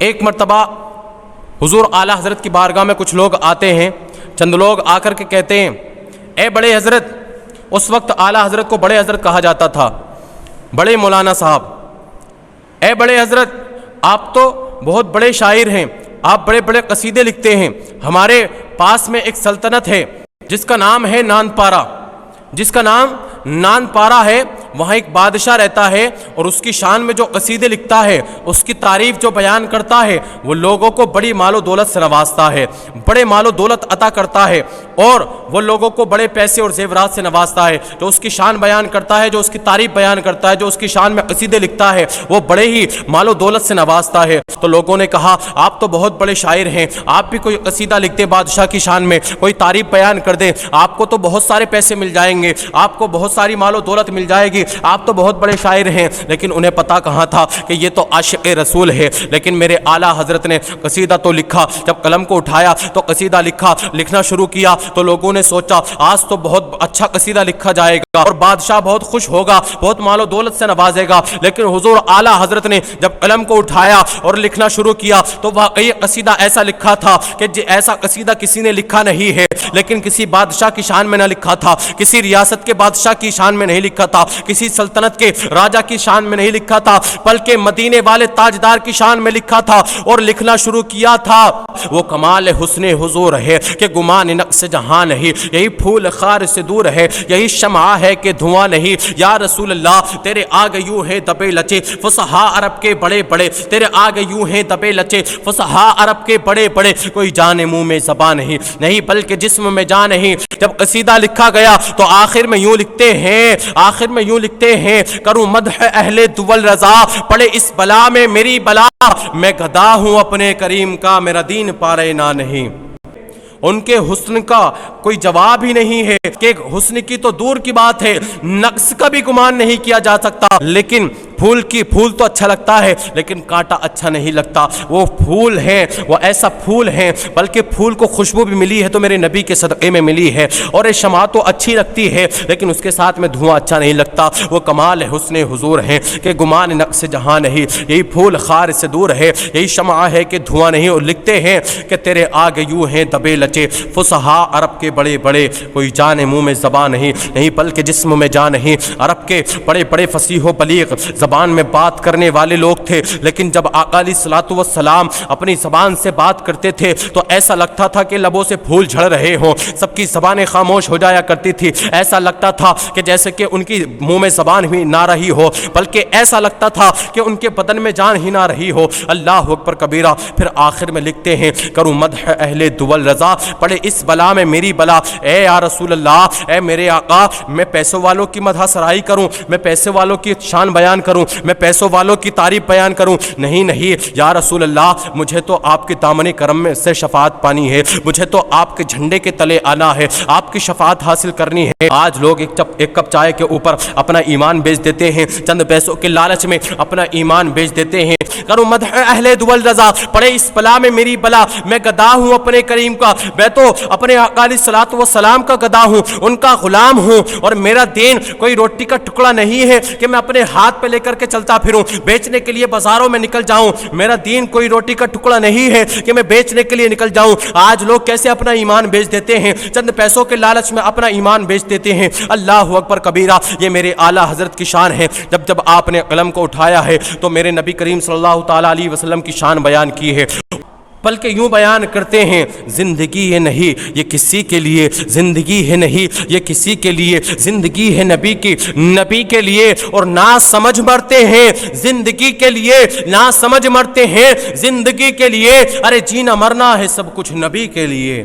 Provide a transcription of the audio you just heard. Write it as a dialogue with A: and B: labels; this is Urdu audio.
A: ایک مرتبہ حضور اعلیٰ حضرت کی بارگاہ میں کچھ لوگ آتے ہیں. چند لوگ آ کر کے کہتے ہیں اے بڑے حضرت. اس وقت اعلیٰ حضرت کو بڑے حضرت کہا جاتا تھا, بڑے مولانا صاحب. اے بڑے حضرت, آپ تو بہت بڑے شاعر ہیں, آپ بڑے بڑے قصیدے لکھتے ہیں. ہمارے پاس میں ایک سلطنت ہے جس کا نام ہے نان پارا ہے. وہاں ایک بادشاہ رہتا ہے اور اس کی شان میں جو قصیدے لکھتا ہے, اس کی تعریف جو بیان کرتا ہے, وہ لوگوں کو بڑی مال و دولت سے نوازتا ہے, بڑے مال و دولت عطا کرتا ہے, اور وہ لوگوں کو بڑے پیسے اور زیورات سے نوازتا ہے. جو اس کی شان بیان کرتا ہے, جو اس کی تعریف بیان کرتا ہے, جو اس کی شان میں قصیدے لکھتا ہے, وہ بڑے ہی مال و دولت سے نوازتا ہے. تو لوگوں نے کہا آپ تو بہت بڑے شاعر ہیں, آپ بھی کوئی قصیدہ لکھ دیں بادشاہ کی شان میں, کوئی تعریف بیان کر دیں, آپ کو تو بہت سارے پیسے مل جائیں گے, آپ کو بہت ساری مال و دولت مل جائے گی, آپ تو بہت بڑے شاعر ہیں. لیکن انہیں پتا کہاں تھا کہ یہ تو عاشق رسول ہے. لیکن میرے اعلیٰ حضرت نے قصیدہ تو لکھا, جب قلم کو اٹھایا تو قصیدہ لکھنا شروع کیا, تو لوگوں نے سوچا آج تو بہت اچھا قصیدہ لکھا جائے گا اور بادشاہ بہت خوش ہوگا, بہت مال و دولت سے نوازے گا. لیکن حضور اعلیٰ حضرت نے جب قلم کو اٹھایا اور لکھنا شروع کیا تو واقعی قصیدہ ایسا لکھا تھا کہ ایسا قصیدہ کسی نے لکھا نہیں ہے, لیکن کسی بادشاہ کی شان میں نہ لکھا تھا, کسی ریاست کے بادشاہ کی شان میں نہیں لکھا تھا, کسی سلطنت کے راجہ کی شان میں نہیں لکھا تھا, بلکہ مدینے والے تاجدار کی شان میں لکھا تھا. اور لکھنا شروع کیا تھا, وہ کمال حسن حضور ہے کہ گمان نقص جہاں نہیں, یہی پھول خار سے دور ہے, یہی شمع ہے کہ دھواں نہیں. یا رسول اللہ تیرے آگے یوں ہے دبے لچے فصحا عرب کے بڑے بڑے, تیرے آگے یوں ہے دبے لچے فصحا عرب کے بڑے بڑے, کوئی جان منہ میں زبان نہیں بلکہ جسم میں جان نہیں. جب قصیدہ لکھا گیا تو آخر میں یوں لکھتے ہیں کروں مدح اہل دول رضا, پڑے اس بلا میں میری بلا, میں گدا ہوں اپنے کریم کا, میرا دین پارے نہ نہیں. ان کے حسن کا کوئی جواب ہی نہیں ہے کہ حسن کی تو دور کی بات ہے, نقص کا بھی گمان نہیں کیا جا سکتا. لیکن پھول تو اچھا لگتا ہے لیکن کانٹا اچھا نہیں لگتا. وہ پھول ہیں, وہ ایسا پھول ہیں, بلکہ پھول کو خوشبو بھی ملی ہے تو میرے نبی کے صدقے میں ملی ہے. اور یہ شمع تو اچھی لگتی ہے لیکن اس کے ساتھ میں دھواں اچھا نہیں لگتا. وہ کمال حسن حضور ہیں کہ گمان نقص جہاں نہیں, یہی پھول خار سے دور ہے, یہی شمع ہے کہ دھواں نہیں. اور لکھتے ہیں کہ تیرے آگے یوں ہیں دبے لچے فصحا عرب کے بڑے بڑے, کوئی جان منہ میں زبان نہیں بلکہ جسم میں جان نہیں. عرب کے بڑے بڑے فصیح و بلیغ زبان میں بات کرنے والے لوگ تھے, لیکن جب آقا علیہ الصلوۃ والسلام اپنی زبان سے بات کرتے تھے تو ایسا لگتا تھا کہ لبوں سے پھول جھڑ رہے ہوں, سب کی زبانیں خاموش ہو جایا کرتی تھی. ایسا لگتا تھا کہ جیسے کہ ان کی منہ میں زبان ہی نہ رہی ہو, بلکہ ایسا لگتا تھا کہ ان کے بدن میں جان ہی نہ رہی ہو. اللہ اکبر کبیرہ. پھر آخر میں لکھتے ہیں کروں مدح اہل دول رضا, پڑے اس بلا میں میری بلا. اے یا رسول اللہ, اے میرے آقا, میں پیسوں والوں کی مدح سرائی کروں, میں پیسے والوں کی شان بیان کروں, میں پیسوں والوں کی تعریف بیان کروں؟ نہیں یا رسول اللہ, مجھے تو آپ کے دامن کرم میں سے شفاعت پانی ہے, مجھے تو آپ کے جھنڈے کے تلے آنا ہے, آپ کی شفاعت حاصل کرنی ہے. آج لوگ ایک کپ چائے کے اوپر اپنا ایمان بیچ دیتے ہیں, چند پیسوں کے لالچ میں اپنا ایمان بیچ دیتے ہیں. کروں مدح اہل دول رضا, پڑے اس بلا میں میری بلا, میں گدا ہوں اپنے کریم کا, میں تو اپنے آقا علیہ الصلوۃ والسلام کا گدا ہوں, ان کا غلام ہوں. اور میرا دین کوئی روٹی کا ٹکڑا نہیں ہے کہ میں اپنے ہاتھ پہ لے کر کے چلتا پھروں, بیچنے کے لیے بازاروں میں نکل جاؤں. میرا دین کوئی روٹی کا ٹکڑا نہیں ہے کہ میں بیچنے کے لیے نکل جاؤں. آج لوگ کیسے اپنا ایمان بیچ دیتے ہیں, چند پیسوں کے لالچ میں اپنا ایمان بیچ دیتے ہیں. اللہ اکبر کبیرہ. یہ میرے اعلیٰ حضرت کی شان ہے. جب آپ نے قلم کو اٹھایا ہے تو میرے نبی کریم صلی اللہ تعالیٰ علیہ وسلم کی شان بیان کی ہے, بلکہ یوں بیان کرتے ہیں زندگی ہے نہیں یہ کسی کے لیے, زندگی ہے نہیں یہ کسی کے لیے, زندگی ہے نبی کے لیے. اور نہ سمجھ مرتے ہیں زندگی کے لیے, نہ سمجھ مرتے ہیں زندگی کے لیے. ارے جینا مرنا ہے سب کچھ نبی کے لیے.